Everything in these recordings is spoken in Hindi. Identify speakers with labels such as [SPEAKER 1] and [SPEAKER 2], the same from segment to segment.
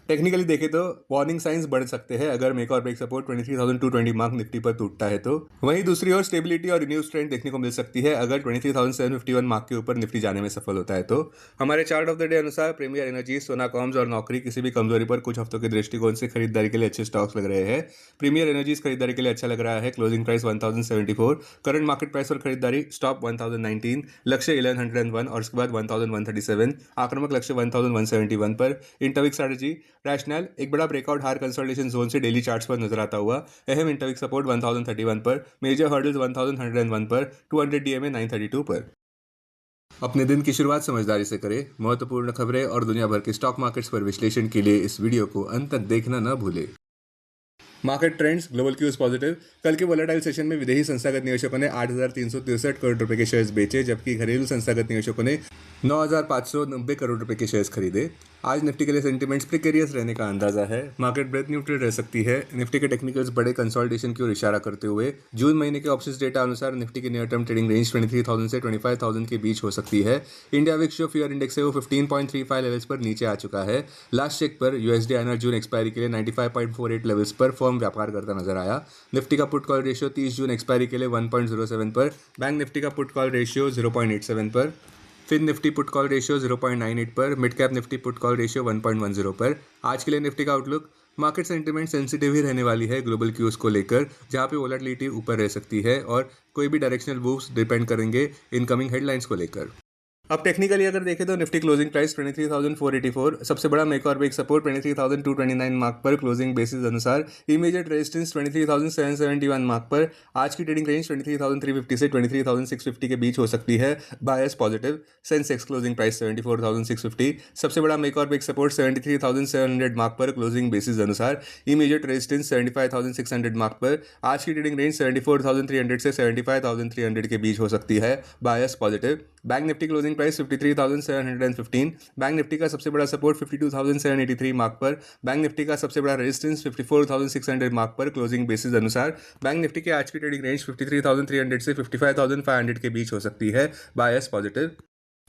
[SPEAKER 1] टेक्निकली देखें तो वार्निंग साइंस बढ़ सकते हैं अगर मेक और ब्रेक सपोर्ट 23,220 मार्क निफ्टी पर टूटता है तो। वहीं दूसरी ओर स्टेबिलिटी और रिन्यूज ट्रेंड देखने को मिल सकती है अगर 23,751 मार्क के ऊपर निफ्टी जाने में सफल होता है तो। हमारे चार्ट ऑफ द डे अनुसार प्रीमियर एनर्जी, सोना कॉम्स और नौकरी किसी भी कमजोरी पर कुछ हफ्तों के दृष्टिकोण से खरीदारी के लिए अच्छे स्टॉक्स लग रहे हैं। प्रीमियर एनर्जीज खरीदारी के लिए अच्छा लग रहा है। Closing price 1074, current market price पर खरीदारी, स्टॉप 1019, लक्ष्य 1101 और उसके बाद 1137, आक्रामक लक्ष्य 1171 पर। इंटरविक स्ट्रेटजी रैशनल, एक बड़ा ब्रेकआउट हायर कंसोलिडेशन जोन से डेली चार्ट्स पर नजर आता हुआ। अहम इंटरविक सपोर्ट 1031 पर, मेजर हर्डल्स 1101 पर, 200 डीएमए 932 पर। अपने दिन की शुरुआत समझदारी से करें। महत्वपूर्ण खबरें और दुनिया भर के स्टॉक मार्केट्स पर विश्लेषण के लिए इस वीडियो को अंत तक देखना न भूलें। Market trends, global cues positive. कल के वोलेटाइल सेशन में विदेशी संस्थागत निवेशकों ने 8,363 करोड़ रुपए के शेयर्स बेचे, जबकि घरेलू संस्थागत निवेशकों ने 9,590 करोड़ रुपए के शेयर्स खरीदे। आज निफ्टी के लिए सेंटीमेंट्स प्रिकेरियस रहने का अंदाजा है। मार्केट ब्रेथ न्यूट्रल रह सकती है। निफ्टी के टेक्निकल्स बड़े कंसोलिडेशन की ओर इशारा करते हुए जून महीने के ऑप्शंस डेटा अनुसार निफ्टी की नियर टर्म ट्रेडिंग रेंज 23,000 से 25,000 के बीच हो सकती है। इंडिया विक्स जो फियर इंडेक्स है वो 15.35 लेवल्स पर नीचे आ चुका है। लास्ट चेक पर यूएसडी आईएनआर जून एक्सपायरी के लिए 95.48 लेवल्स पर फर्म व्यापार करता नजर आया। निफ्टी का पुट कॉल रेशियो 30 जून एक्सपायरी के लिए 1.07 पर, बैंक निफ्टी का पुट कॉल रेशियो 0.87 पर, fin Nifty put call ratio 0.98 पर, mid cap Nifty put call ratio 1.10 पर। आज के लिए निफ्टी का आउटलुक, मार्केट सेंटिमेंट सेंसिटिव ही रहने वाली है ग्लोबल क्यूज को लेकर, जहां पे वोलेटिलिटी ऊपर रह सकती है और कोई भी डायरेक्शनल मूव्स डिपेंड करेंगे इनकमिंग हेडलाइंस को लेकर। अब टेक्निकली अगर देखें तो निफ्टी क्लोजिंग प्राइस 23,484, सबसे बड़ा मेक और ब्रेक सपोर्ट 23,229 मार्क पर क्लोजिंग बेसिस अनुसार, इमीडिएट रेजिस्टेंस 23,771 मार्क पर। आज की ट्रेडिंग रेंज 23,350 से 23,650 के बीच हो सकती है, bias positive. Sensex closing price 74,650, सबसे बड़ा मेक और ब्रेक सपोर्ट 73,700 मार्क पर क्लोजिंग बेसिस अनुसार, इमीडिएट रेजिस्टेंस 75,600 मार्क पर। आज की ट्रेडिंग रेंज 74,300 से 75,300 के बीच हो सकती है, bias positive. Bank Nifty closing price 53,715, bank Nifty का सबसे बड़ा सपोर्ट 52,783 मार्क पर, बैंक निफ्टी का सबसे बड़ा रेजिस्टेंस 54,600 मार्क पर क्लोजिंग बेसिस अनुसार। बैंक निफ्टी के आज की ट्रेडिंग रेंज 53,300 से 55,500 के बीच हो सकती है, बायस पॉजिटिव।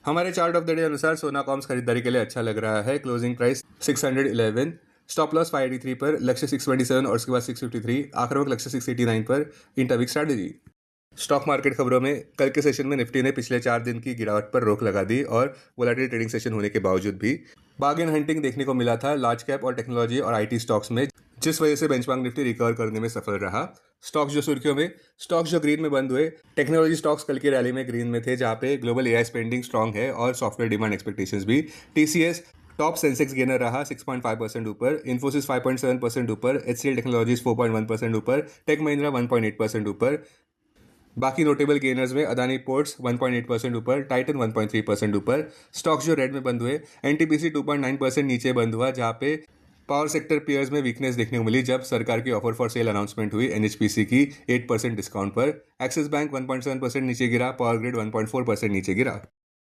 [SPEAKER 1] हमारे चार्ट ऑफ द डे अनुसार सोना कॉम्स खरीदारी के लिए अच्छा लग रहा है। क्लोजिंग प्राइस 611, स्टॉप लॉस 583 पर, लक्ष्य 627 और उसके बाद 653, आक्रामक लक्ष्य 689 पर। इंटरविक स्ट्रैटेजी। स्टॉक मार्केट खबरों में कल के सेशन में निफ्टी ने पिछले 4 दिन की गिरावट पर रोक लगा दी और वोलेटाइल ट्रेडिंग सेशन होने के बावजूद भी बार्गेन हंटिंग देखने को मिला था लार्ज कैप और टेक्नोलॉजी और आईटी स्टॉक्स में, जिस वजह से बेंचमार्क निफ्टी रिकवर करने में सफल रहा। स्टॉक्स जो सुर्खियों में, स्टॉक्स जो ग्रीन में बंद हुए, टेक्नोलॉजी स्टॉक्स कल की रैली में ग्रीन में थे, जहां पे ग्लोबल एआई स्पेंडिंग स्ट्रांग है और सॉफ्टवेयर डिमांड एक्सपेक्टेशंस भी। टीसीएस टॉप सेंसेक्स गेनर रहा 6.5% ऊपर, इन्फोसिस 5.7% ऊपर, एचसीएल टेक्नोलॉजीज 4.1% ऊपर, टेक महिंद्रा 1.8% ऊपर। बाकी नोटेबल गेनर्स में अदानी पोर्ट्स 1.8% ऊपर, टाइटन 1.3% ऊपर। स्टॉक्स जो रेड में बंद हुए, एनटीपीसी 2.9% नीचे बंद हुआ, जहां पे पावर सेक्टर पेयर्स में वीकनेस देखने को मिली जब सरकार की ऑफर फॉर सेल अनाउंसमेंट हुई एनएचपीसी की 8% डिस्काउंट पर। एक्सिस बैंक 1.7% नीचे गिरा, पावर ग्रिड 1.4% नीचे गिरा।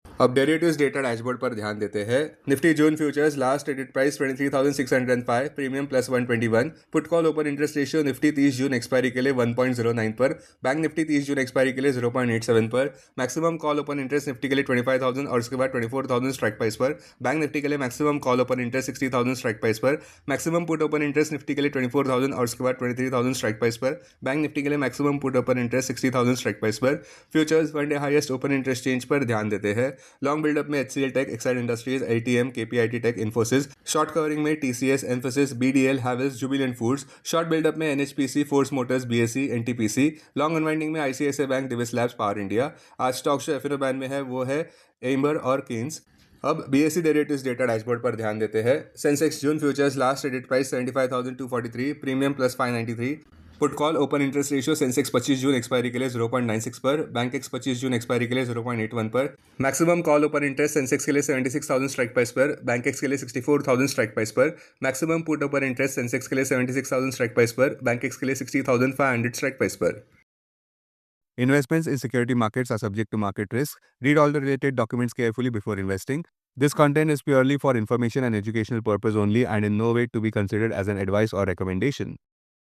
[SPEAKER 1] अब डेरिवेटिव्स डेटा डैशबोर्ड पर ध्यान देते हैं। Nifty June futures last traded price 23,605, premium plus 121, put call open interest ratio Nifty 30 जून एक्सपायरी के लिए 1.09 पर, बैंक निफ्टी 30 जून एक्सपायरी के लिए 0.87 पर, maximum call open interest Nifty के लिए 25,000 और उसके बाद 24,000 स्ट्राइक प्राइस पर, बैंक निफ्टी के लिए maximum call open interest 60,000 strike price पर, maximum put open interest Nifty के लिए 24,000 और उसके बाद 23,000 स्ट्राइक प्राइस पर, बैंक निफ्टी के लिए maximum put open interest 60,000 strike price पर। Futures one day highest open interest change पर ध्यान देते हैं। लॉन्ग बिल्डअप में HCL Tech, Exide Industries, ATM, KPIT Tech, Infosys. Short covering में TCS, Mphasis, BDL, Havells, Jubilant Foods. Short buildup में NHPC, Force Motors, BSE, NTPC. Long unwinding में ICICI Bank, Divi's Labs, Power India. आज स्टॉक जो एफएनओ बैन में है वो है एम्बर और केन्स। अब बीएसई डेरिवेटिव्स डेटा डैशबोर्ड पर ध्यान देते हैं। Sensex June futures last traded price 75,243, premium plus 593, put call open interest ratio Sensex 25 June expiry के लिए 0.96 पर, बैंक एक्स 25 जून एक्सपायरी के लिए 0.81 पर, maximum call open interest Sensex के लिए 76,000 स्ट्राइक प्राइस पर, बैंक एक्स के लिए 64,000 स्ट्राइक प्राइस पर, maximum put open interest Sensex के लिए 76,000 स्ट्राइक प्राइस पर, बैंक एक्स के लिए 60,500 स्ट्राइक प्राइस पर। Investments in security markets are subject to market risk. Read all the related documents carefully before investing. This content is purely for information and educational purpose only and in no way to be considered as an advice or recommendation.